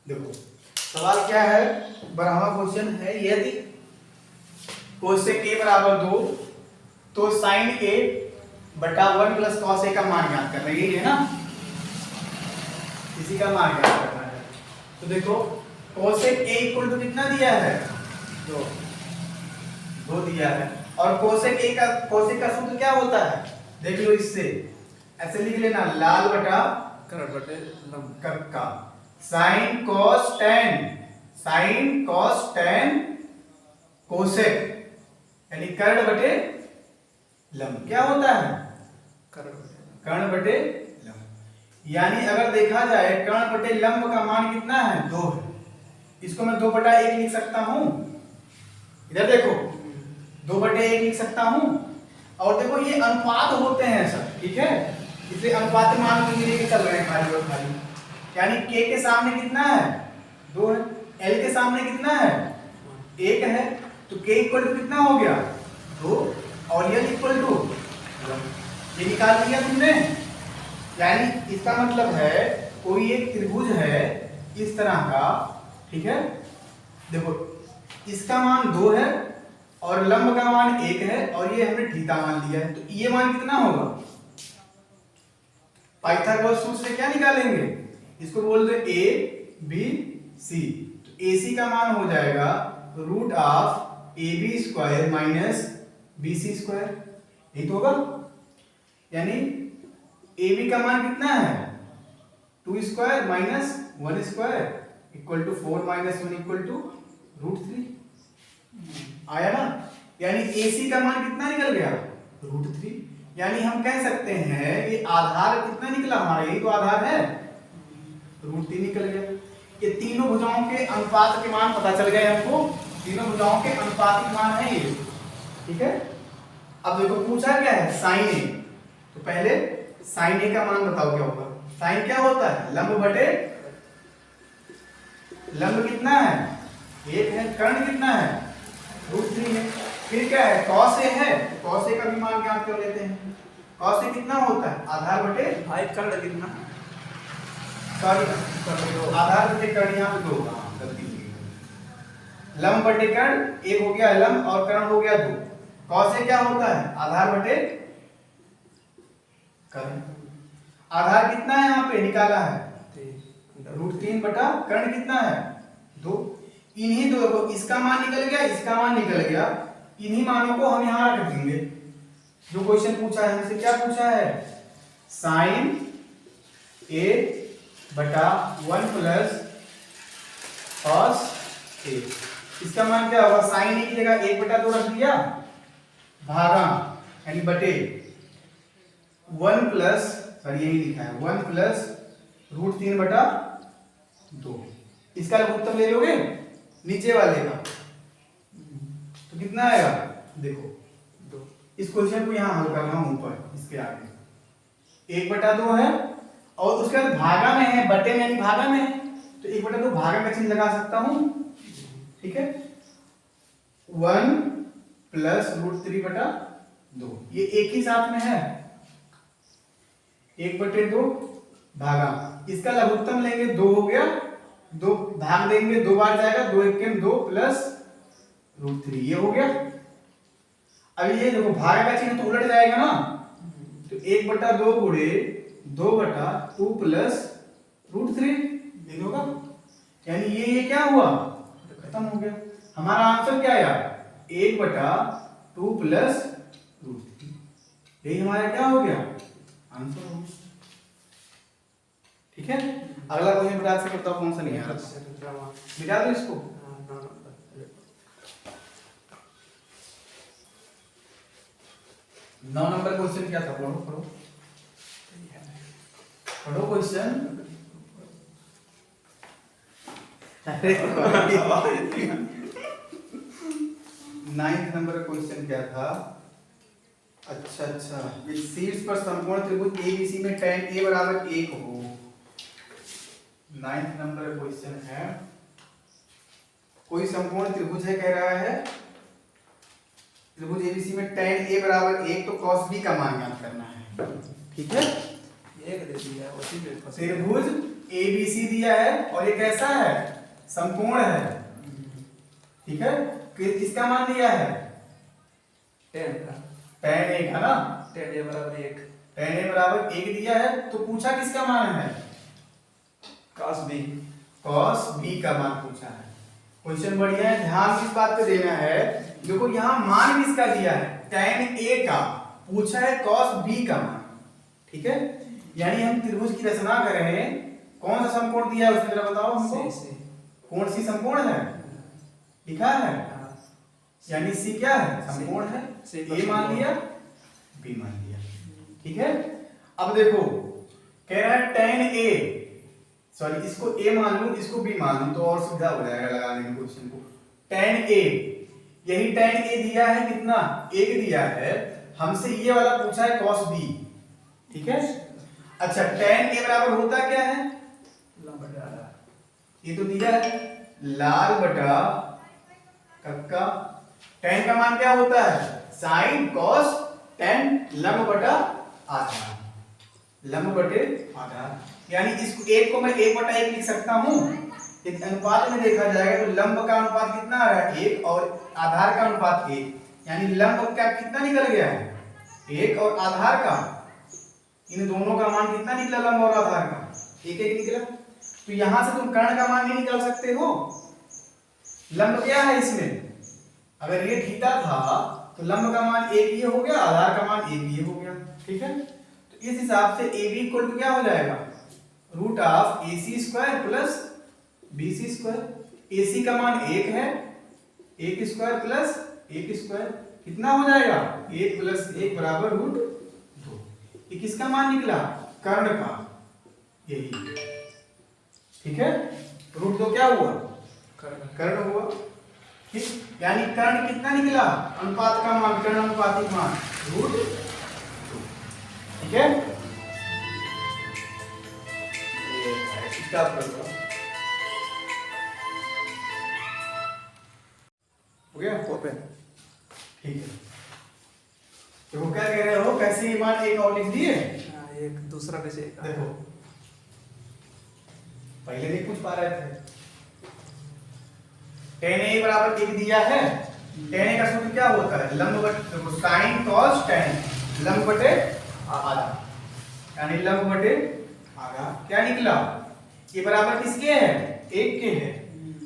देखो सवाल क्या है, 12वां क्वेश्चन है, यदि कोसेक ए बराबर 2 तो साइन ए बटा 1 प्लस कॉस ए का मान ज्ञात करना है, यही है ना, इसी का मान ज्ञात करना है। तो देखो कोसेक ए इक्वल टू कितना दिया है, 2 दिया है, और कोसेक का सूत्र क्या होता है, देख लो इससे ऐसे लिख लेना, लाल बटा कर्ण बटे लंब कक्का, साइन कॉस टेन कोसेक, यानी कर्ण बटे लंब क्या होता है, कर्ण बटे लंब। यानी अगर देखा जाए कर्ण बटे लंब का मान कितना है, 2 है, इसको मैं 2/1 लिख सकता हूं, इधर देखो 2/1 लिख सकता हूं, और देखो ये अनुपात होते हैं सब, ठीक है, इसलिए अनुपात मान को लेके चल रहे हैं खाली और खाली। यानी k के सामने कितना है, 2 है, l के सामने कितना है, 1 है, तो k इक्वल टू कितना हो गया, 2, और l इक्वल टू, ये निकाल लिया तुमने। यानी इसका मतलब है कोई एक त्रिभुज है इस तरह का, ठीक है, देखो इसका मान 2 है और लंब का मान 1 है, और ये हमने थीटा मान लिया है, तो ये मान कितना होगा, पाइथागोरस सूत्र से क्या निकालेंगे, इसको बोल दो ए बी सी, तो ए सी का मान हो जाएगा root of A B square minus B C square, यही तो होगा। यानी ए बी का मान कितना है, 2 square minus 1 square equal to 4 minus 1 equal to √3, आया ना। यानी ए सी का मान कितना निकल गया, √3। यानी हम कह सकते हैं ये आधार कितना निकला हमारा, यही तो आधार है, √3 निकल गया। ये तीनों भुजाओं के अनुपात के मान पता चल गए हमको, तीनों भुजाओं के अनुपातिक मान है ये, ठीक है। अब देखो पूछा क्या है, साइन ए, तो पहले साइन ए का मान बताओ क्या होगा, साइन क्या होता है, लंब बटे, लंब कितना है, 1 है, कर्ण कितना है, √3 है, फिर क्या है, कॉस ए है, कॉस ए का भी मान ज्ञात कर लेते हैं, कॉस ए कितना होता है, आधार बटे भाई कर्ण कितना, आधार बटे कर्ण, यहाँ पे 2, गलती की, लंब बटे कर्ण, 1 हो गया लंब और कर्ण हो गया 2, कॉस ए क्या होता है, आधार बटे कर्ण, आधार कितना है यहाँ पे निकाला है, √3 बटा कर्ण कितना है, 2, इन्हीं दो को, इसका मान निकल गया, इसका मान निकल गया, इन्हीं मानों को हम यहाँ रख देंगे। जो क्वेश्चन पूछा है हमसे, क्या पूछा है, साइन ए बटा 1 प्लस कॉस ए, इसका मान क्या होगा, साइन ए की जगह 1/2 रख दिया, भागा यानी बटे 1 प्लस, सॉरी यही लिखा है, 1 प्लस √3 बटा 2, इसका उत्तर ले लोगे नीचे वाले का, तो कितना आएगा, देखो 2, इस क्वेश्चन को यहाँ हल करना ऊपर, इसके आगे 1/2 है, और उसके बाद भागा में है, बटे में यानी भागा में है, तो 1/2 भागा का चिन्ह लगा सकता हूं, ठीक है, 1 प्लस √3 बटा 2, ये एक ही साथ में है, 1/2 भागा, इसका लघुत्तम लेंगे 2 हो गया, 2 भाग देंगे 2 बार जाएगा, 2 × 1 2 प्लस √3, ये हो गया। अब ये देखो भागा का चिन्ह तो उलट जाएगा ना, तो 1/2 गुणे 2/2 प्लस √3, ये होगा, यानी ये क्या हुआ, खत्म हो गया। हमारा आंसर क्या आया, 1/2 प्लस √3, यही हमारा क्या हो गया, आंसर हो गया, ठीक है। अगला क्वेश्चन बता से करता हूं, कौन सा नहीं आ रहा, मिटा दो इसको, 9 नंबर क्वेश्चन क्या था, पढ़ो क्वेश्चन, 9th नंबर क्वेश्चन क्या था, अच्छा, ये शीर्ष पर समकोण त्रिभुज एबीसी में tan a बराबर 1 हो, 9th नंबर क्वेश्चन है, कोई समकोण त्रिभुज है, कह रहा है त्रिभुज एबीसी में tan a बराबर 1, तो cos b का मान ज्ञात करना है, ठीक है, एक दे दिया, उसी में त्रिभुज ए बी सी दिया है और ये कैसा है, समकोण है, ठीक है। किसका मान दिया है, tan का tan a का ना, tan a बराबर 1 tan a बराबर 1 दिया है, तो पूछा किसका मान है, cos b cos b का मान पूछा है। क्वेश्चन बढ़िया है, ध्यान किस बात पे देना है, देखो यहाँ मान किसका दिया है, tan a का, पूछा है cos b का मान, ठीक है। यानी हम त्रिभुज की रचना कर रहे हैं, कौन सा समकोण दिया है उसमें जरा बताओ हमको, c कौन सी समकोण है, लिखा है, यानी सी क्या है, समकोण है, ए मान लिया, बी मान लिया, ठीक है। अब देखो कह रहा है tan a, सॉरी इसको a मान लूं, इसको b मान लूं, तो और सुविधा हो जाएगा लगाने में क्वेश्चन को। tan a, यही tan a दिया है कितना, 1 दिया है, हमसे ये वाला पूछा है cos b, ठीक है। अच्छा tan a बराबर होता क्या है, ये तो दिया है लाल बटा कक्का, tan का मान क्या होता है, sin cos tan, लंब बटा आधार, लंब बटे आधार, यानी इसको एक को मैं 1/1 लिख सकता हूं। एक अनुपात में देखा जाएगा तो लंब का अनुपात कितना आ रहा है, 1, और आधार का अनुपात 1, यानी लंब का कितना निकल गया है, 1, और आधार का, इन दोनों का मान कितना निकला, लंब और आधार का 1 निकला। तो यहां से तुम कर्ण का मान नहीं निकाल सकते हो, लंब क्या है इसमें, अगर ये थीटा था तो लंब का मान 1 ये हो गया, आधार का मान 1 ये हो गया, ठीक है। तो इस हिसाब से ए बी इक्वल टू क्या हो जाएगा, root of A C square plus B C square. A C का मान 1 है, 1 स्क्वायर प्लस 1 स्क्वायर कितना हो जाएगा, 1 प्लस 1 बराबर रूट 2। ये किसका मान निकला, कर्ण का, यही, ठीक है। रूट 2 क्या हुआ, कर्ण हुआ, ठीक। यानी कर्ण कितना निकला, अनुपात का मान, कर्ण अनुपातिक मान रूट 2, ठीक है। हो गया ओपन, ठीक है। तो वो क्या कह रहे हो, कैसे ये मान एक और लिख दिए, एक दूसरा कैसे, देखो पहले नहीं पूछ पा रहे थे, tan a बराबर 1 दिया है, tan a का सूत्र क्या होता है, लंब बटे sin cos tan, लंब बटे आधा, यानी लंब बटे आधा, क्या निकला, ये बराबर किसके है, 1 के है।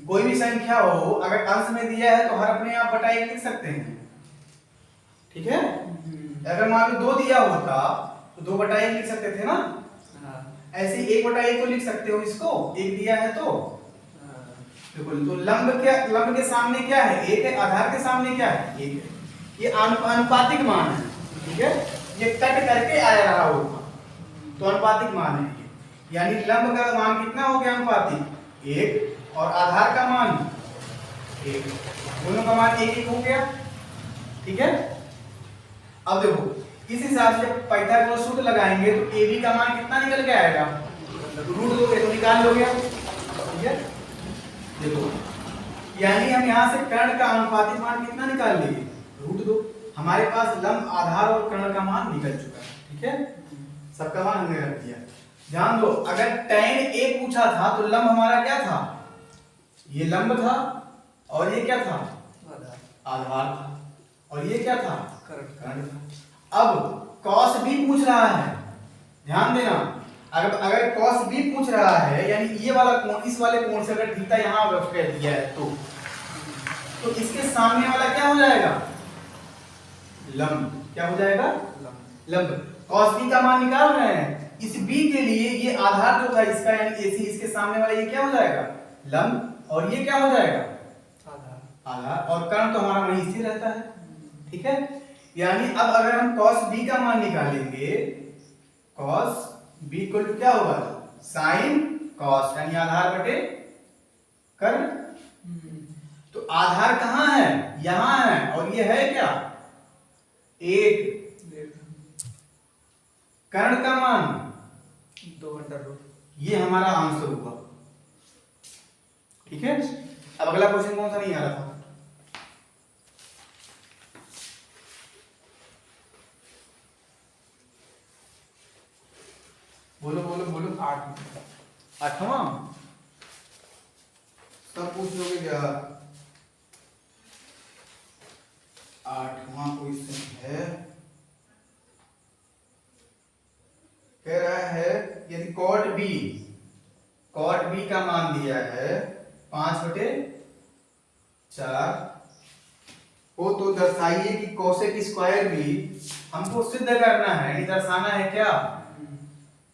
कोई भी संख्या हो अगर अंश में दिया है तो हर अपने आप बटा 1 लिख सकते हैं, ठीक है। अगर मान लो 2 दिया होता तो 2/1 लिख सकते थे ना, ऐसे 1/1 तो लिख सकते हो, इसको 1 दिया है तो बिल्कुल। तो लंब क्या, लंब के सामने क्या है, 1 है, आधार के सामने क्या है, 1 है, ये अनुपातिक मान है, ठीक है। ये कट करके आ रहा होगा तो अनुपातिक मान है ये, यानी लंब का मान कितना हो गया, अनुपातिक 1, और आधार का मान 1, दोनों का मान 1 हो गया, ठीक है। अब देखो इस हिसाब से पाइथागोरस सूत्र लगाएंगे तो ए बी का मान कितना निकल के आएगा, रूट 2 तो निकाल लोगे, ठीक है। देखो यानी हम यहाँ से कर्ण का अनुपातिक मान कितना निकाल लिए, रूट 2, हमारे पास लंब, आधार और कर्ण का मान निकल चुका है, ठीक है। सबका मान हमने रख दिया। ध्यान दो, अगर tan a पूछा था तो लंब हमारा क्या था, ये लंब था, और ये क्या था, आधार था, और ये क्या था, कर्ण था। अब cos b पूछ रहा है, ध्यान देना, अगर cos b पूछ रहा है, यानी ये वाला कोण, इस वाले कोण से अगर थीटा यहाँ कर दिया है तो इसके सामने वाला क्या हो जाएगा, लंब, क्या हो जाएगा, लंब। cos b का मान निकाल रहे हैं, इस b के लिए ये आधार जो था इसका, यानी AC, इसके सामने वाला ये क्या हो जाएगा, लंब, और ये क्या हो जाएगा, आधार, और कर्ण तो हमारा वहीं स्थिर रहता है, ठीक है। यानी अब अगर हम cos b का मान निकालेंगे, cos b इक्वल टू क्या होगा, sin cos, यानी आधार बटे कर्ण। तो आधार कहाँ है, यहां है, और ये है क्या, 1, कर्ण का मान 2√, ये हमारा आंसर हुआ, ठीक है। अब अगला क्वेश्चन कौन सा नहीं आ रहा था, बोलो बोलो बोलो, 8 8वां सब पूछ लोगे क्या? 8वां क्वेश्चन है, कह रहा है यदि कॉट बी का मान दिया है 5/4 हो तो दर्शाइए कि कोसेक स्क्वायर बी, हमको सिद्ध करना है, ये दर्शाना है क्या?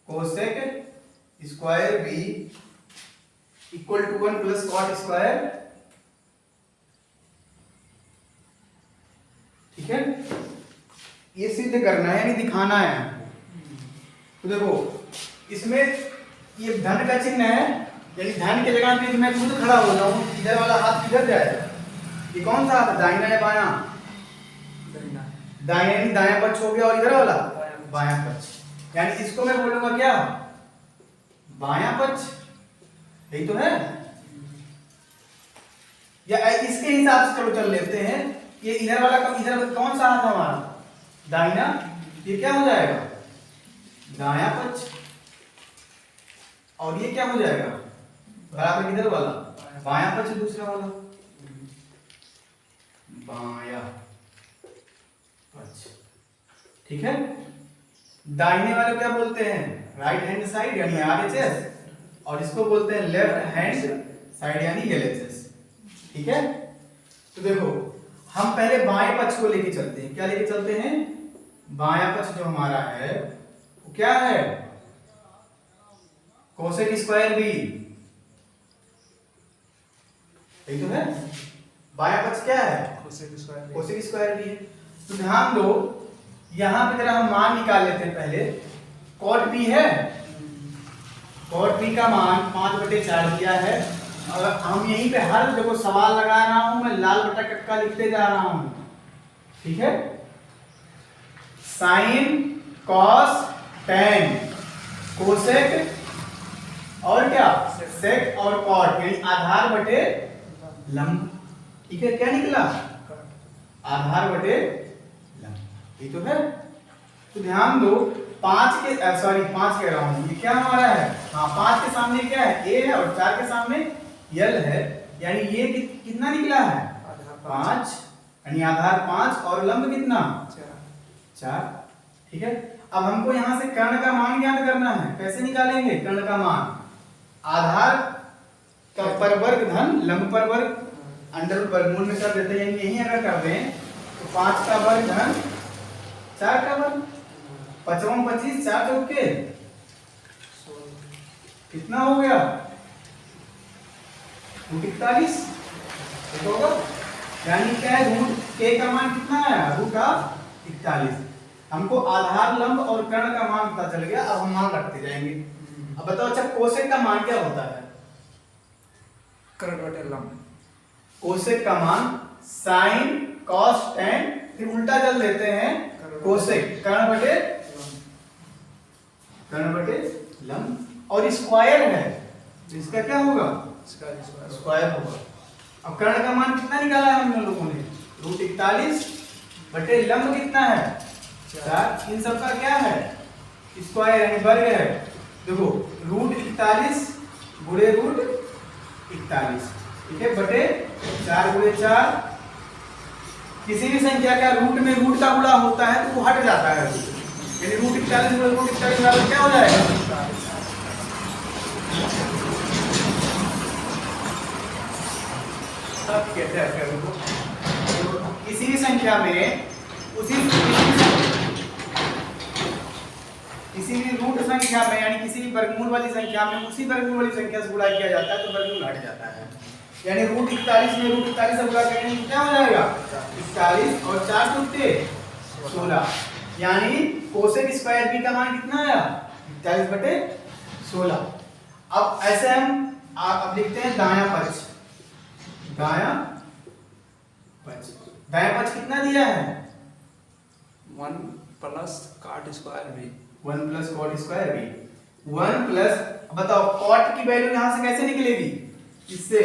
Cosec square B equal to 1 plus cot square, ठीक है, ये सिद्ध करना है यानी दिखाना है। तो देखो इसमें ये धन का चिन्ह है, यानी धन के जगह पे मैं खुद खड़ा हो जाऊं, इधर वाला हाथ किधर जाएगा? ये कौन सा हाथ, दाहिना या बायां? दाहिना यानी दायां पक्ष हो गया, और इधर वाला बायां पक्ष, यानी इसको मैं बोलूंगा क्या? बायां पक्ष, यही तो है। या इसके हिसाब से चलो चल लेते हैं, ये इधर वाला इधर कौन सा हाथ हमारा? दाहिना, ये क्या हो जाएगा? दायां पक्ष, और ये क्या हो जाएगा? बराबर किधर वाला? बायां पक्ष, दूसरा वाला बायां पक्ष, ठीक है। दाहिने वाले क्या बोलते हैं? राइट हैंड साइड यानी आरएचएस, और इसको बोलते हैं लेफ्ट हैंड साइड यानी एलएचएस, ठीक है। तो देखो हम पहले बाएं पक्ष को लेके चलते हैं, क्या लेके चलते हैं? बायां पक्ष जो हमारा है वो क्या है? कोसेक स्क्वायर बी, यही तो है। बायां पक्ष क्या है? कोसेक स्क्वायर बी है। तो ध्यान दो यहां पे जरा हम मान निकाल लेते हैं पहले। कॉट बी है, कॉट बी का मान 5/4 दिया है, और हम यहीं पे हर देखो सवाल लगा रहा हूं मैं, लाल बटा कक्का लिखते जा रहा हूं, ठीक है। साइन कॉस टेन कोसेक और क्या? सेक और कॉट, यानी आधार बटे लंब, ठीक है। क्या निकला? आधार बटे लंब, ये तो है। तो ध्यान दो 5 कह रहा हूं, ये क्या हमारा है? हाँ 5 के सामने क्या है? ए है, और 4 के सामने यल है, यानी ये कितना निकला है? 5, यानी आधार 5 और लंब कितना? 4, ठीक है। अब हमको यहां से कर्ण का मान ज्ञात करना है, कैसे निकालेंगे कर्ण का मान? आधार का परवर्ग धन लंब पर वर्ग अंडर वर्गमूल में कर देते हैं, यही अगर कर दें तो 5 का वर्ग धन 4 का वर्ग, 5 25, 4 चौके कितना हो गया? 41 होगा, यानी क्या है? रूट के का मान कितना है? √41। हमको आधार लंब और कर्ण का मान पता चल गया, अब हम मान रखते जाएंगे। अब बताओ अच्छा कोसेक का मान क्या होता है? कर्ण बटे लंब। कोसेक का मान साइन कॉस टेन, फिर उल्टा चल देते हैं कोसेक कर्ण बटे लंब, और स्क्वायर है तो इसका क्या होगा? स्क्वायर होगा। अब कर्ण का मान कितना निकाला है हम लोगों ने? √41 बटे लंब कितना है? 4, इन सब का क्या है? स्क्वायर यानी वर्ग है। देखो √41 गुणे √41, ठीक है, बटे 4 गुणे 4, किसी भी संख्या का रूट में रूट का गुणा होता है तो वो हट जाता है, यानी √41 गुणे √41 बराबर क्या हो जाएगा? सब कहते हैं तो किसी भी संख्या में किसी भी रूट संख्या में यानी किसी भी वर्गमूल वाली संख्या में उसी वर्गमूल वाली संख्या से गुणा किया जाता है तो वर्गमूल हट जाता है, यानी √41 में √41 से गुणा करेंगे तो क्या हो जाएगा? 41 और 4 चौके 16, यानी कोसेक स्क्वायर बी का मान कितना आया? 41 बटे 16। अब ऐसे हम अब लिखते हैं दायां पक्ष। दायां पक्ष कितना दिया है? 1 plus cot square B. 1 plus cot square B. 1 plus, बताओ कॉट की वैल्यू यहां से कैसे निकलेगी? इससे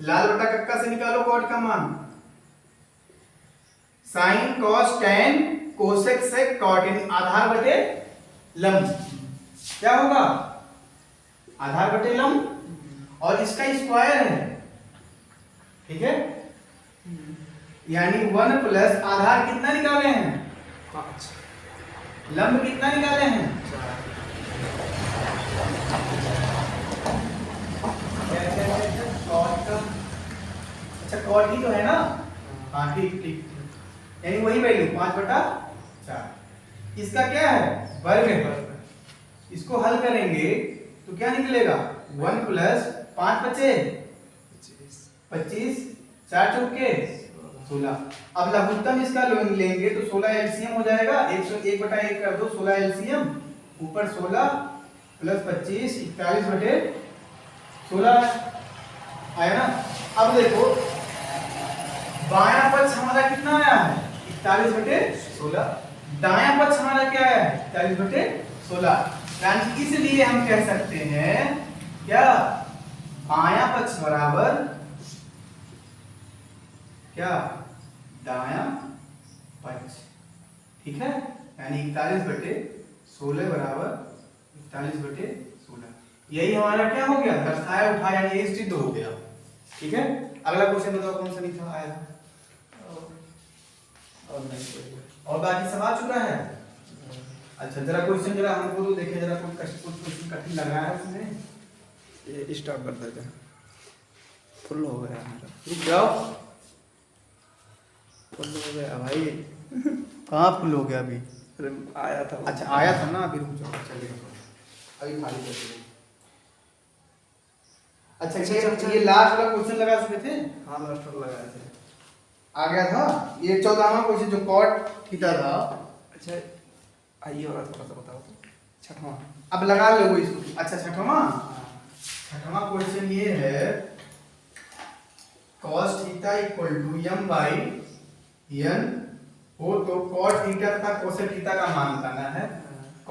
लाल बटा कक्का से निकालो कॉट का मान। Sine cos tan cosec sec cot, यानी आधार बटे लंब क्या होगा? आधार बटे लंब और इसका स्क्वायर है, ठीक है। यानी 1 प्लस आधार कितना निकाले हैं 5, लंब कितना निकाले हैं 4, कॉट का, अच्छा कॉट ही तो है ना, हाँ ठीक ठीक, यानी वही वैल्यू 5/4। इसका क्या है वर्ग है, इसको हल करेंगे तो क्या निकलेगा 1 प्लस 5 बचे 25, 4 चौके 16। अब लघुत्तम इसका लेंगे तो 16 एलसीएम हो जाएगा, 101/1 कर दो 16 एलसीएम, ऊपर 16 प्लस 25 41/16 आया ना। अब देखो बायां पक्ष हमारा कितना आया है 41/16, दायां पक्ष हमारा क्या है 41/16, यानी इसलिए हम कह सकते हैं क्या बायां पक्ष बराबर क्या दायां पक्ष, ठीक है। यानी 41/16 बराबर 41/16, यही हमारा क्या हो गया दर्शाया उठाया, यानी ये सिद्ध हो गया, ठीक है। अगला क्वेश्चन बताओ कौन सा नहीं था आया और नहीं कोई। और बाकी सब आ चुका है। अच्छा जरा क्वेश्चन जरा हमको तो देखे, जरा कुछ क्वेश्चन कठिन लग रहा है उसमें, ये स्टॉप कर देते हैं, फुल हो गया हमारा, रुक जाओ, फुल हो गया भाई। कहाँ फुल हो गया अभी, अरे आया था। अच्छा आया था ना, अभी रुक जाओ, चलिए अभी खाली कर दो। अच्छा ये लास्ट वाला क्वेश्चन लगा चुके थे, हाँ लास्ट में लगाए थे, आ गया था ये 14वां क्वेश्चन जो कॉट थीटा था। अच्छा आइए वाला थोड़ा सा बताओ तो, छठवां, अब लगा लो इसको। अच्छा छठवां क्वेश्चन ये है cos theta equal to m by n हो तो cot थीटा तथा cosec थीटा का मान बताना है।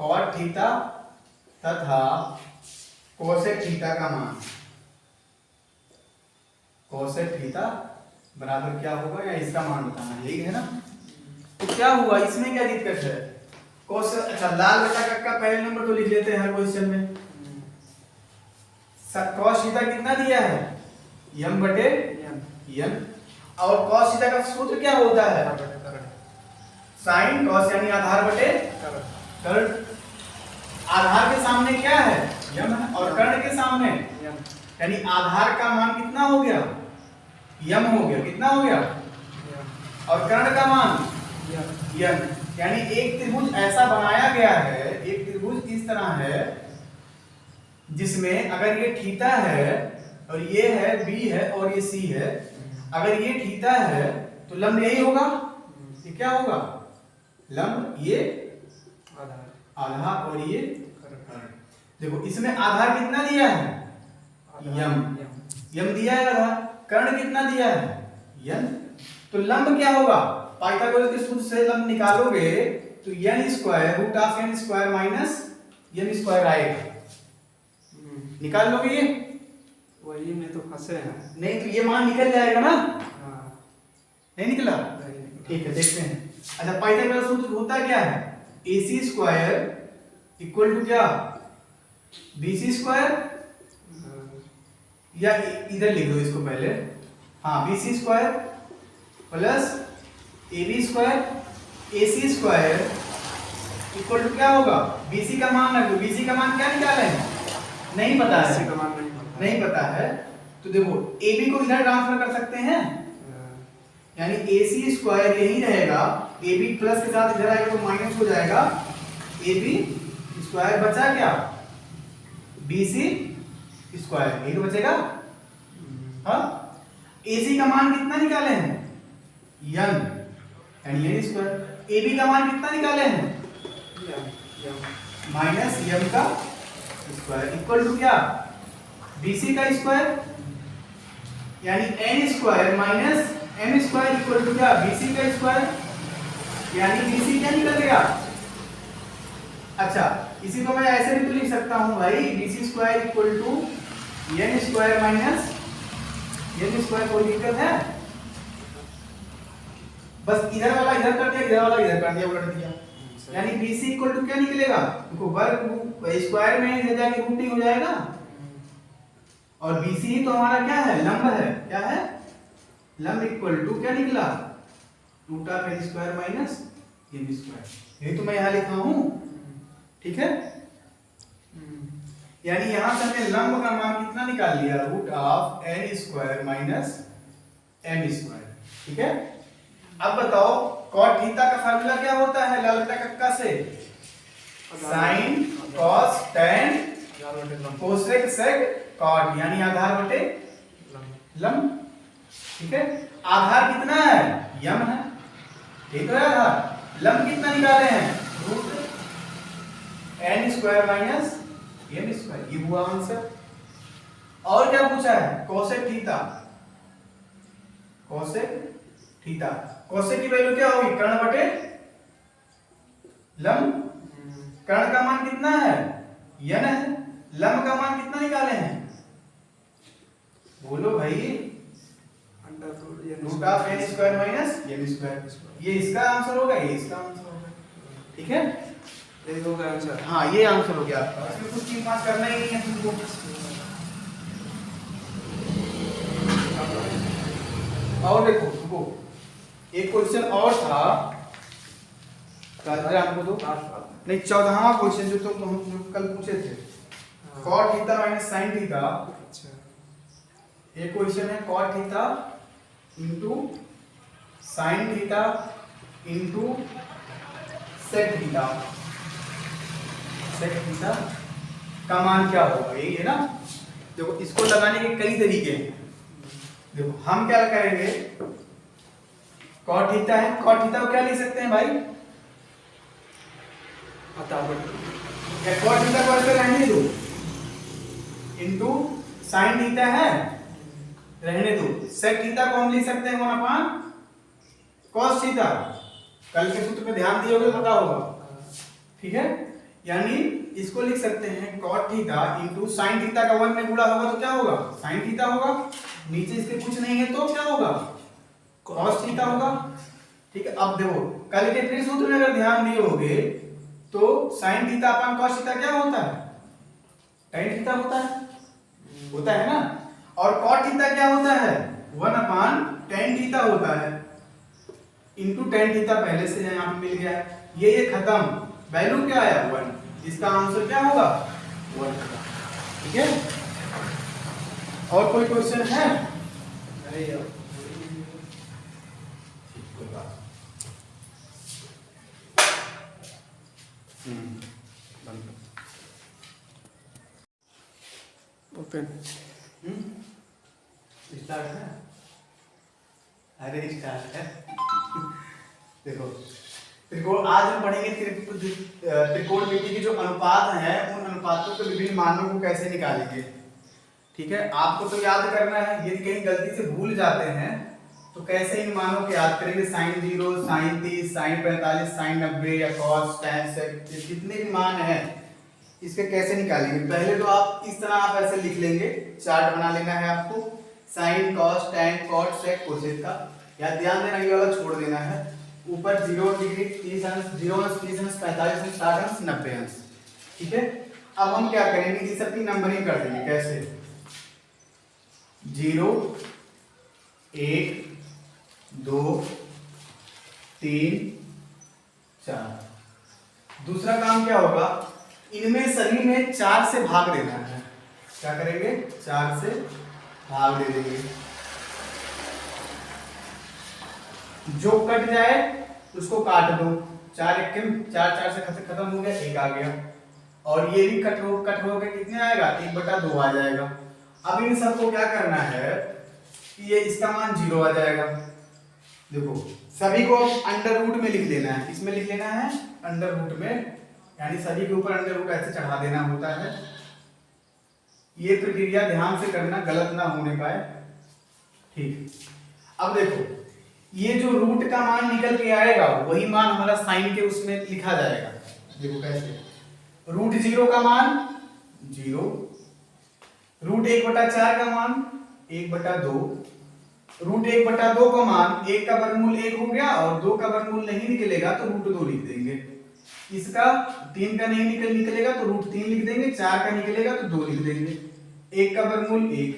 cot थीटा तथा cosec थीटा का मान, cosec थीटा बराबर क्या होगा या इसका मान बताना है, यही है ना। तो क्या हुआ इसमें, क्या दिक्कत है cosec, अच्छा लाल बटा का पहले नंबर तो लिख लेते हैं हर क्वेश्चन में। cos थीटा कितना दिया है m बटे n, और cos थीटा का सूत्र क्या होता है sin cos, यानी आधार बटे कर्ण। आधार के सामने क्या है m है और कर्ण के सामने, यानी आधार का मान कितना हो गया m हो गया, कितना हो गया, और कर्ण का मान n, यानी एक त्रिभुज ऐसा बनाया गया है, एक त्रिभुज इस तरह है जिसमें अगर ये थीटा है और ये है b है और ये c है, अगर ये थीटा है तो लंब यही होगा, ये क्या होगा लंब, ये आधार और ये कर्ण। देखो इसमें आधार कितना दिया है यम दिया है आधार, कर्ण कितना दिया है n, तो लंब क्या होगा पाइथागोरस के सूत्र से लंब निकालोगे तो n square root of n square minus m square आएगा, निकाल लोगे ये, वही में तो फंसे हैं। नहीं तो ये मान निकल जाएगा ना, हाँ नहीं निकला, ठीक है देखते हैं। अच्छा पाइथागोरस सूत्र होता क्या है ac स्क्वायर इक्वल टू क्या bc स्क्वायर, या इधर लिख दो इसको पहले, हाँ bc square plus ab square ac square equal to क्या होगा bc का मान रख दो, bc का मान क्या निकाले हैं नहीं पता है, इसी का मान नहीं पता है, तो देखो ab को इधर ट्रांसफर कर सकते हैं, यानी ac स्क्वायर यही रहेगा, ab प्लस के साथ इधर आएगा तो माइनस हो जाएगा, ab स्क्वायर बचा क्या bc स्क्वायर, यही तो बचेगा। हाँ ac का मान कितना निकाले हैं n, यानी n स्क्वायर, ab का मान कितना निकाले हैं माइनस m का स्क्वायर इक्वल टू क्या bc का स्क्वायर, यानी n square minus m square equal to क्या bc का स्क्वायर, यानी bc क्या निकल गया। अच्छा इसी को मैं ऐसे भी तो लिख सकता हूं भाई bc square equal to n square minus n square, कोई दिक्कत है, बस इधर वाला इधर कर दिया, इधर वाला इधर कर दिया, उलट दिया, यानी bc इक्वल टू क्या निकलेगा, देखो वर्ग स्क्वायर में इधर जाके रूट हो जाएगा, और BC ही तो हमारा क्या है, लंब है। क्या है, लंब इक्वल टू क्या निकला, root of N square minus M square. यही तो मैं यहाँ लिखा हूँ, ठीक है। यानी यहाँ से हमने लंब का मान कितना निकाल लिया, root of N square minus M square, ठीक है। अब बताओ कॉट थीटा का फार्मूला क्या होता है, लालटा कक्का से, sine cos tan cosec sec cot, यानी आधार बटे लंब, ठीक है। आधार कितना है, यम है, ठीक है। आधार लंब कितना निकाले हैं, root N square minus M square, ये हुआ आंसर। और क्या पूछा है, cosec theta, cosec theta, cosec की वैल्यू क्या होगी, कर्ण बटे लंब। कर्ण का मान कितना है, यन है। लंब का मान कितना निकाले हैं, बोलो भाई, root of N square minus M square. ये इसका आंसर होगा, ये इसका आंसर होगा, ठीक है। ये होगा आंसर। हाँ ये आंसर हो गया आपका, इसमें कुछ चीज पास करना ही नहीं है तुमको। और देखो तुमको एक क्वेश्चन और था, हमको तो नहीं 14वां क्वेश्चन जो तुम हम कल पूछे थे, cot theta minus sine theta. अच्छा, एक क्वेश्चन है cot theta into sine theta into sec theta, sec theta का मान क्या होगा, यही है ना। देखो इसको लगाने के कई तरीके हैं। देखो हम क्या करेंगे, कॉट थीटा है, कॉट थीटा को क्या लिख सकते हैं भाई, या कॉट थीटा को ऐसे रहने दो, इंटू साइन थीटा है, रहने दो। सेक थीटा को हम लिख सकते हैं 1/, कॉस थीटा, कल के सूत्र पे ध्यान दिए होगे पता होगा, ठीक है। यानी इसको लिख सकते हैं cot theta into sine theta का 1 में गुणा होगा तो क्या होगा, साइन थीटा होगा। नीचे इसके कुछ नहीं है तो क्या होगा, कॉस थीटा होगा, ठीक है। अब देखो कल के फिर सूत्र में अगर ध्यान दिए होगे तो sine theta upon cos theta क्या होता है, tan थीटा होता है ना। और कॉट थीटा क्या होता है, 1/tan थीटा होता है, इंटू tan थीटा पहले से यहाँ पे मिल गया है। ये खत्म, वैल्यू क्या आया 1, इसका आंसर क्या होगा 1, ठीक है। और कोई क्वेश्चन है, अरे यार ओपन स्टार्ट है, अरे स्टार्ट है। देखो त्रिकोण, आज हम पढ़ेंगे त्रिकोणमिति के जो अनुपात हैं उन अनुपातों के विभिन्न मानों को कैसे निकालेंगे, ठीक है। आपको तो याद करना है, यदि कहीं गलती से भूल जाते हैं तो कैसे इन मानों को याद करेंगे, sin 0, sin 30, sin 45, sin 90 या cos tan sec, जितने भी मान हैं इसके कैसे निकालेंगे। पहले तो आप इस तरह आप ऐसे लिख लेंगे, चार्ट बना लेना है आपको, sin cos tan cot sec cosec का, या ध्यान देना ये वाला छोड़ देना है। ऊपर 0 डिग्री 30 अंश, 0 अंश 30 अंश 45 अंश 60 अंश 90 अंश, ठीक है। अब हम क्या करेंगे, इस सबकी नंबरिंग कर देंगे, कैसे 0 1 2 3 4। दूसरा काम क्या होगा, इनमें सभी में 4 से भाग देना है। क्या करेंगे, 4 से भाग दे देंगे, जो कट जाए उसको काट दो, 4 1 4 4 से खत्म हो गया, 1 आ गया। और ये भी कट हो के कितने आएगा, 1/2 आ जाएगा। अब इन सबको क्या करना है कि ये इसका मान 0 आ जाएगा। देखो सभी को अंडर रूट में लिख लेना है, इसमें लिख लेना है अंडर रूट में, यानी सभी के ऊपर अंडर रूट ऐसे चढ़ा देना होता है। ये प्रक्रिया ध्यान से करना, गलत ना होने पाए, ठीक। अब देखो ये जो रूट का मान निकल के आएगा वही मान हमारा साइन के उसमें लिखा जाएगा। देखो कैसे, रूट 0 का मान 0, रूट 1/4 का मान 1/2, रूट 1/2 का मान 1 का वर्गमूल 1 हो गया, और 2 का वर्गमूल नहीं निकलेगा तो रूट 2 लिख देंगे। इसका 3 का नहीं निकलेगा तो रूट 3 लिख देंगे, 4 का निकलेगा तो 2 लिख देंगे। 1 का वर्गमूल 1।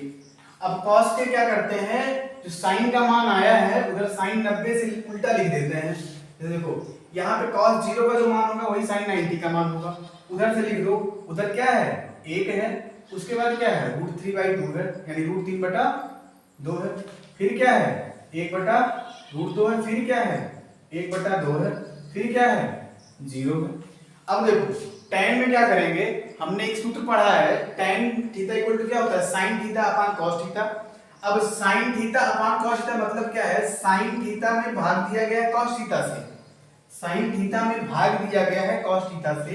अब cos के क्या करते हैं, जो साइन का मान आया है उधर साइन 90 से उल्टा लिख देते हैं। जैसे देखो यहाँ पे cos 0 का जो मान होगा वही साइन 90 का मान होगा, उधर से लिख दो। उधर क्या है 1 है, उसके बाद क्या है √3/2 है, यानी √3/2 है। फिर क्या है 1/√2 है, फिर क्या है 1/2 है, फिर क्या है 0 है। अब देखो tan में क्या करेंगे, हमने एक सूत्र पढ़ा है tan थीटा इक्वल टू क्या होता है sin theta upon cos theta. अब sin theta upon cos theta मतलब क्या है, sin थीटा में भाग दिया गया है cos थीटा से, sin थीटा में भाग दिया गया है cos थीटा से,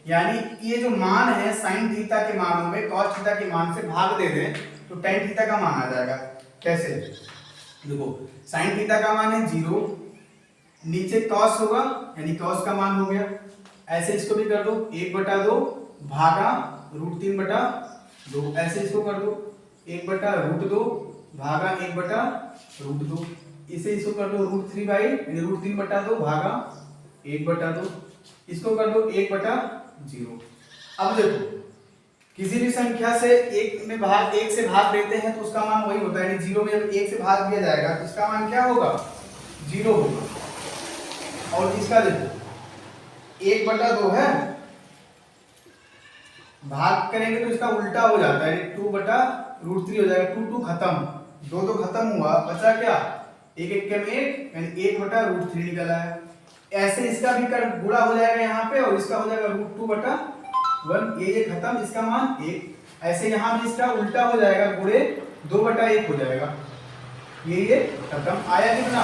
यानी ये जो मान है sin थीटा के मानों में cos थीटा के मान से भाग दे दें तो tan थीटा का मान आ जाएगा। कैसे, देखो sin थीटा का मान है 0, नीचे cos होगा यानी cos का मान हो गया, ऐसे इसको भी कर दो 1/2 भागा √3/2, ऐसे इसको कर दो 1/√2 भागा 1/√2, इसे इसको कर दो √3/2 भागा 1/2, इसको कर दो 1/0। अब देखो किसी भी संख्या से 1 से भाग देते हैं तो उसका मान वही होता है, यानी 0 में जब 1 से भाग दिया जाएगा तो इसका मान क्या होगा 0 होगा। और इसका देखो 1/2 है, भाग करेंगे तो इसका उल्टा हो जाता है, 2/√3 हो जाएगा, 2 खत्म, 2 खत्म हुआ, बचा क्या 1 1 में 1 यानी 1/√3 निकला है। ऐसे इसका भी कर गुणा हो जाएगा यहाँ पे और इसका हो जाएगा √2/1, ये खत्म, इसका मान 1। ऐसे यहाँ भी इसका उल्टा हो जाएगा, गुणे 2/1 हो जाएगा, ये खत्म, आया कितना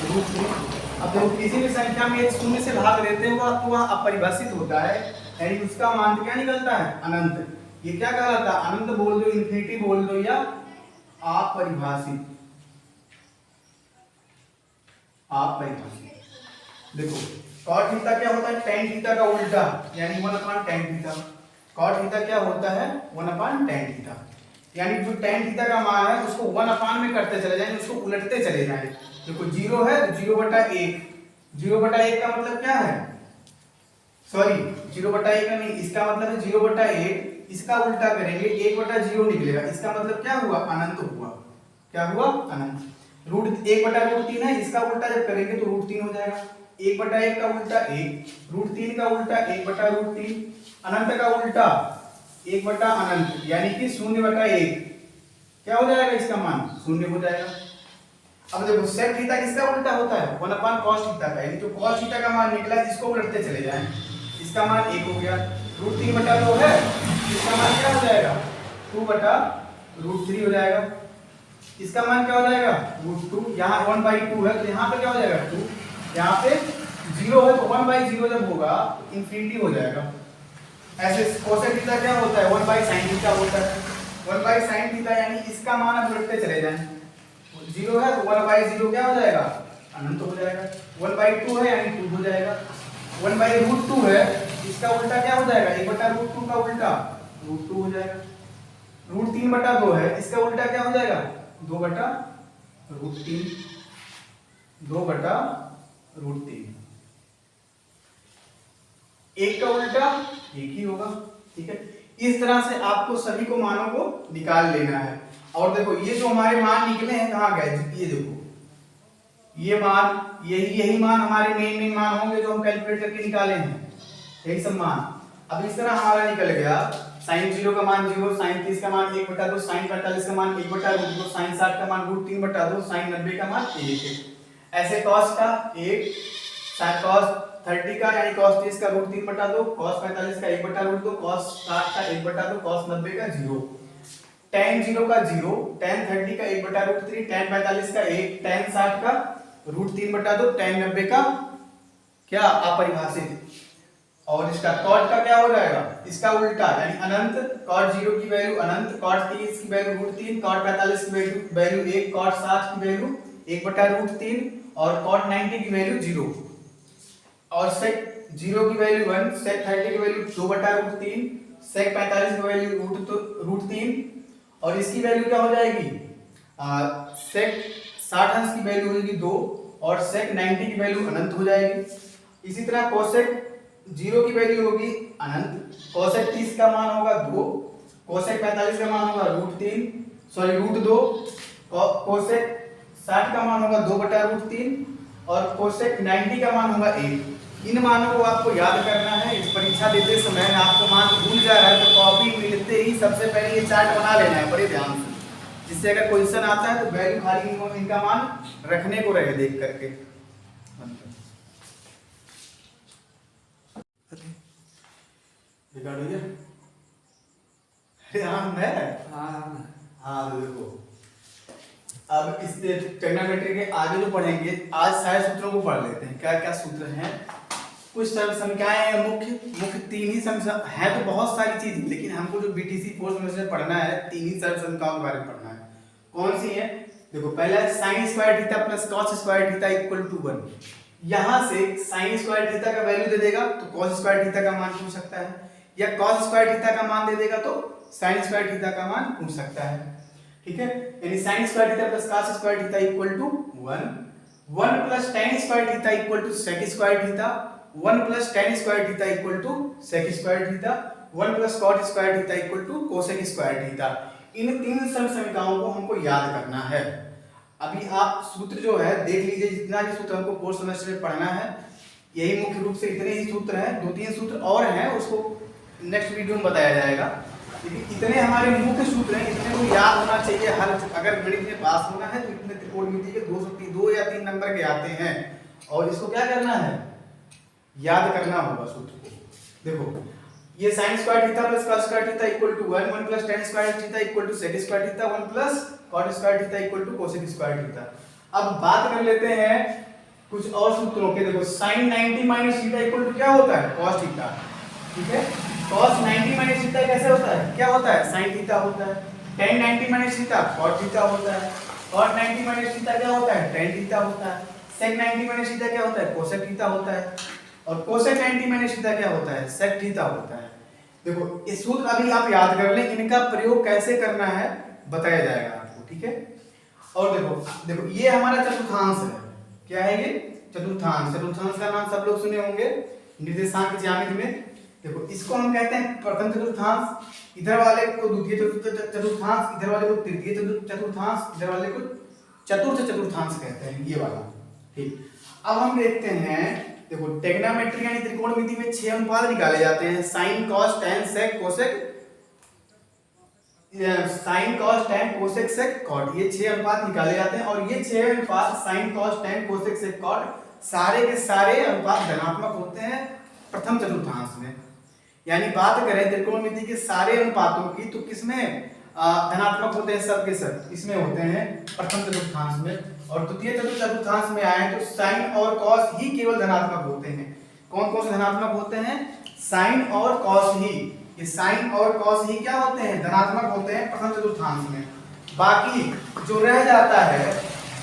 √3। अब देखो किसी भी संख्या में एक शून्य से भाग देते हैं तो वह अपरिभाषित होता है, यानी उसका मान क्या निकलता है अनंत। ये क्या कहलाता है, अनंत बोल दो, इन्फिनिटी बोल दो या अपरिभाषित। अपरिभाषित। देखो cot थीटा क्या होता है, tan थीटा का उल्टा, यानी 1/tan थीटा। cot थीटा क्या होता है 1/tan थीटा, यानी जो tan थीटा का मान है उसको 1 में करते चले जाएं, उसको उलटते चले जाएं। देखो 0 है तो 0/1, 0/1 का मतलब क्या है, सॉरी 0/1 का नहीं, इसका मतलब है 0/1, इसका उल्टा करेंगे 1/0 निकलेगा, इसका मतलब क्या हुआ अनंत हुआ। क्या हुआ अनंत। √1/√3 है, इसका उल्टा जब करेंगे तो √3 हो जाएगा, 1/1 का उल्टा 1, √3 का उल्टा 1/√3, अनंत का उल्टा 1/अनंत यानी कि 0/1, क्या हो जाएगा इसका मान 0 हो जाएगा। अब देखो sec थीटा किसका उल्टा होता है 1/cos थीटा का, यानी जो cos थीटा का मान निकला इसको उलटते चले जाएं, इसका मान 1 हो गया, √3/2 है, इसका मान क्या हो जाएगा 2/√3 हो जाएगा, इसका मान क्या हो जाएगा √2, यहाँ 1/2 है तो यहाँ पे क्या हो जाएगा 2, यहाँ पे 0 है तो 1/0 जब होगा इंफिनिटी हो जाएगा। ऐसे cosec थीटा क्या होता है 1/sin थीटा होता है, 1/sin थीटा यानी इसका मान अब उलटते चले जाएं, 0 है तो 1/0 क्या हो जाएगा अनंत हो जाएगा, 1/2 है यानी 2 हो जाएगा, 1/√2 है इसका उल्टा क्या हो जाएगा 1/√2 का उल्टा √2 हो जाएगा, √3/2 है इसका उल्टा क्या हो जाएगा 2/√3, 2/√3, एक का उल्टा एक ही होगा। ठीक है, इस तरह से आपको सभी को मानों को निकाल लेना है। और देखो ये जो हमारे मान निकले हैं कहाँ गए, ये देखो ये मान, यही मान हमारे मेन मान होंगे जो हम कैलकुलेट करके निकाले हैं, यही सब मान। अब इस तरह हमारा निकल गया sin 0 का मान 0, sin 30 का मान 1/2, sin 45 का मान 1/√2, sin 60 का मान √3/2, sin 90 का मान 1 है। ऐसे cos का 1, sin cos 30 का यानी cos 30 का √3/2, cos 45 का 1/√2, cos 60 का 1/2, cos 90 का 0, tan 0 का 0, tan 30 का 1/√3, tan 45 का 1, tan 60 का √3/2, tan 90 का क्या अपरिभाषित। और इसका cot का क्या हो जाएगा इसका उल्टा यानी अनंत, cot 0 की वैल्यू अनंत, cot 30 की वैल्यू √3, cot 45 की वैल्यू 1, cot 60 की वैल्यू 1/√3 और cot 90 की वैल्यू 0 और sec 0 की वैल्यू 1, sec 30 की वैल्यू 2/√3, sec 45 की वैल्यू √3 और इसकी वैल्यू क्या हो जाएगी sec 60 अंश की वैल्यू होगी 2 और sec 90 की वैल्यू अनंत हो जाएगी। इसी तरह cosec 0 की वैल्यू होगी अनंत, cosec 30 का मान होगा 2 कोसेक 45 का मान होगा √2, कोसेक 60 का मान होगा 2/√3 और कोसेक 90 का मान होगा 1। इन मानों को आपको याद करना है। इस परीक्षा देते समय आपको मान भूल जा रहा है तो कॉपी मिलते ही सबसे पहले ये चार्ट बना लेना है बड़े ध्यान से, जिससे अगर क्वेश्चन आता है तो वैल्यू खाली इनका मान रखने को रहे देख करके। रिकॉर्ड हो गया? हाँ तो देखो अब इस ट्रिग्नोमेट्री के आगे जो पढ़ेंगे, आज सारे सूत्रों को पढ़ लेते हैं। क्या क्या सूत्र हैं? कुछ सरल संख्याएं हैं, मुख्य 3 ही संख्या है, तो बहुत सारी चीज, लेकिन हमको जो बीटीसी 4 सेमेस्टर में पढ़ना है 3 ही सरल संख्याओं के बारे में पढ़ना है। कौन सी है? देखो पहला है sin square theta plus cos square theta equal to 1। यहां से sin स्क्वायर थीटा का वैल्यू दे देगा तो cos स्क्वायर थीटा का मान पूछ सकता है, या cos स्क्वायर थीटा का मान दे देगा तो sin स्क्वायर थीटा का मान पूछ सकता है। ठीक है, यानी sin square theta plus cos square theta equal to 1, 1 plus tan square theta equal to sec square theta, 1 plus tan square theta equal to sec square theta, 1 plus cot square theta equal to cosec square theta. इन 3 सरल समीकरणों को हमको याद करना है। अभी आप सूत्र जो है देख लीजिए, जितना भी सूत्र हमको 4 सेमेस्टर में पढ़ना है यही मुख्य रूप से इतने ही सूत्र हैं। 2-3 सूत्र और हैं, उसको नेक्स्ट वीडियो में बताया जाएगा। लेकिन इतने हमारे मुख्य सूत्र हैं, इतने को याद होना चाहिए। हर अगर गणित में पास होना है तो इतने त्रिकोणमिति के 2 या 3 नंबर के आते हैं, और इसको क्या करना है? याद करना होगा सूत्र को। देखो ये sin square theta plus cos square theta equal to 1, 1 plus tan square theta equal to sec square theta, 1 plus cot square theta equal to cosec square theta. अब बात कर लेते हैं कुछ और सूत्रों के। देखो sin 90 minus theta equal to क्या होता है? cos theta. ठीक है, cos 90 माइनस थीटा कैसे होता है? क्या होता है? sin थीटा होता है। tan 90 minus theta cot theta होता है। cot 90 माइनस थीटा क्या होता है? tan थीटा होता है। sec 90 माइनस थीटा क्या होता है? cosec थीटा होता है। और cosec 90 माइनस थीटा क्या होता है? sec थीटा होता है। देखो ये सूत्र अभी आप याद कर लें, इनका प्रयोग कैसे करना है बताया जाएगा आपको। ठीक है, और देखो ये हमारा चतुर्थांश है। क्या है ये? चतुर्थांश। चतुर्थांश का नाम सब लोग सुने होंगे निर्देशांक ज्यामिति में। देखो इसको हम कहते हैं प्रथम चतुर्थांश, इधर वाले को द्वितीय चतुर्थांश, इधर वाले को तृतीय चतुर्थांश, इधर वाले को चतुर्थ चतुर्थांश कहते हैं, ये वाला। ठीक, अब हम देखते हैं। देखो ट्रिग्नोमेट्री यानी त्रिकोणमिति में 6 अनुपात निकाले जाते हैं, sin cos tan sec cosec, sin cos tan cosec sec cot, ये 6 अनुपात निकाले जाते हैं। और ये 6 अनुपात sin cos tan cosec sec cot सारे के सारे अनुपात धनात्मक होते हैं प्रथम चतुर्थांश में। यानी बात करें त्रिकोणमिति के सारे अनुपातों की तो किसमें धनात्मक होते हैं? सब के सब इसमें होते हैं प्रथम चतुर्थांश में। और द्वितीय चतुर्थांश में आए तो sin और cos ही केवल धनात्मक होते हैं। कौन कौन से धनात्मक होते हैं? sin और cos ही। ये sin और cos ही क्या होते हैं? धनात्मक होते हैं प्रथम चतुर्थांश में। बाकी जो रह जाता है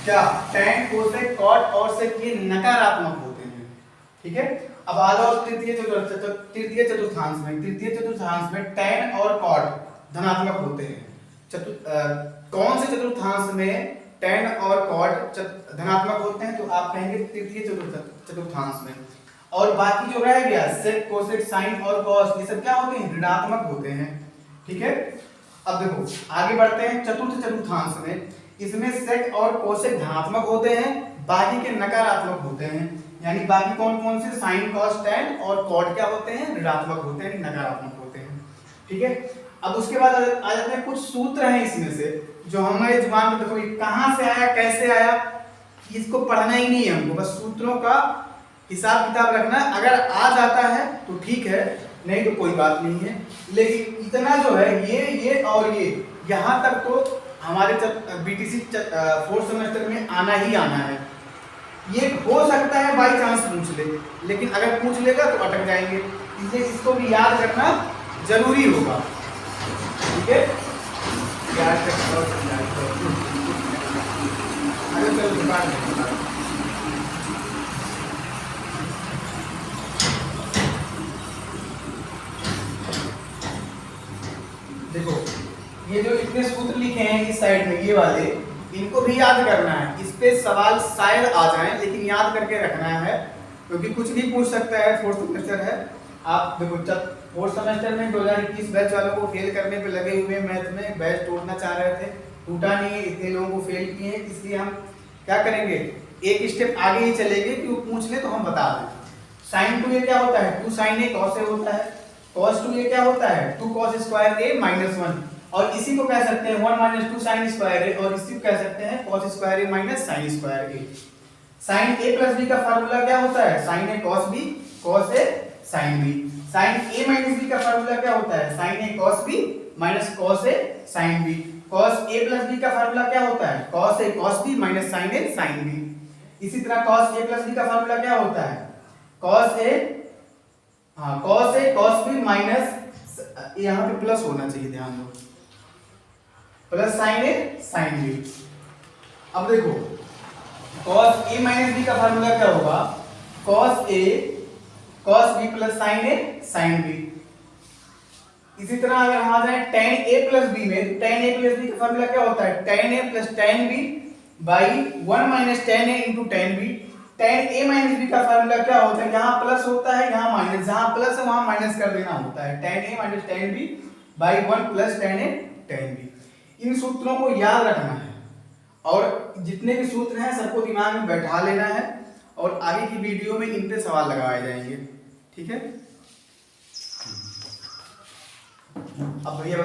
क्या? tan cosec cot और sec ये नकारात्मक होते हैं। ठीक है, अब आ जाओ तृतीय चतुर्थांश में। तृतीय चतुर्थांश में tan और cot धनात्मक होते हैं। कौन से चतुर्थांश में tan और cot धनात्मक होते हैं? तो आप कहेंगे तृतीय चतुर्थांश में। और बाकी जो रह गया sec cosec sin और cos ये सब क्या होते हैं? ऋणात्मक होते हैं। ठीक है, अब देखो आगे बढ़ते हैं चतुर्थ चतुर्थांश में। इसमें sec और cosec धनात्मक होते हैं, बाकी के नकारात्मक होते हैं। यानी बाकी कौन कौन से? sin cos tan और cot क्या होते हैं? ऋणात्मक होते हैं, नकारात्मक होते हैं। ठीक है, अब उसके बाद आ जाते हैं कुछ सूत्र हैं इसमें से जो हमारे जुबान में, देखो ये कहां से आया कैसे आया इसको पढ़ना ही नहीं है हमको, बस सूत्रों का हिसाब किताब रखना। अगर आ जाता है तो ठीक है, नहीं तो कोई बात नहीं है। लेकिन इतना जो है ये और ये यहाँ तक तो हमारे बीटीसी 4 सेमेस्टर में आना ही आना है। ये हो सकता है बाई चांस पूछ ले, लेकिन अगर पूछ लेगा तो अटक जाएंगे, इसलिए इसको भी याद करना जरूरी होगा। ठीक है, याद देखो ये जो इतने सूत्र लिखे हैं इस साइड में, ये वाले, इनको भी याद करना है। इस पे सवाल शायद आ जाए, लेकिन याद करके रखना है क्योंकि कुछ भी पूछ सकता है। 4th सेमेस्टर है। आप देखो फोर्थ सेमेस्टर में 2021 बैच वालों को फेल करने पे लगे हुए हैं मैथ में, बैच तोड़ना चाह रहे थे, टूटा नहीं है, इतने लोगों को फेल किए हैं, इसलिए हम क्या करेंगे, एक स्टेप आगे ही चलेंगे कि वो पूछ ले तो हम बता दें। साइन 2a क्या होता है, 2 sin a cos a होता है। cos 2a क्या होता है, 2 cos स्क्वायर a माइनस 1, और इसी को कह सकते हैं 1 माइनस 2 sin स्क्वायर a, और इसी को कह सकते हैं cos square a minus sin square a। sin a plus b का फार्मूला क्या होता है, sin a cos b cos a sin b। sin a minus b का फार्मूला क्या होता है, sin a cos b minus cos a sin b। cos a plus b का formula क्या होता है, cos a cos b minus sin a sin b। इसी तरह cos a प्लस b का फार्मूला क्या होता है, cos a cos b minus, यहाँ पे प्लस होना चाहिए, ध्यान दो, plus sin a sin b। अब देखो cos a माइनस b का फार्मूला क्या होगा, cos a cos b plus sin a sin b। इसी तरह अगर हम आ जाए tan a प्लस b में, tan a प्लस b का फार्मूला क्या होता है, tan a plus tan b by 1 minus tan a into tan b। tan a minus b का फार्मूला क्या होता है, यहाँ प्लस होता है यहाँ माइनस, जहाँ प्लस है वहाँ माइनस कर देना होता है, tan a minus tan b by 1 plus tan a tan b। इन सूत्रों को याद रखना है, और जितने भी सूत्र हैं सबको दिमाग में बैठा लेना है, और आगे की वीडियो में इन पे सवाल लगाए जाएंगे, ठीक है। अब भैया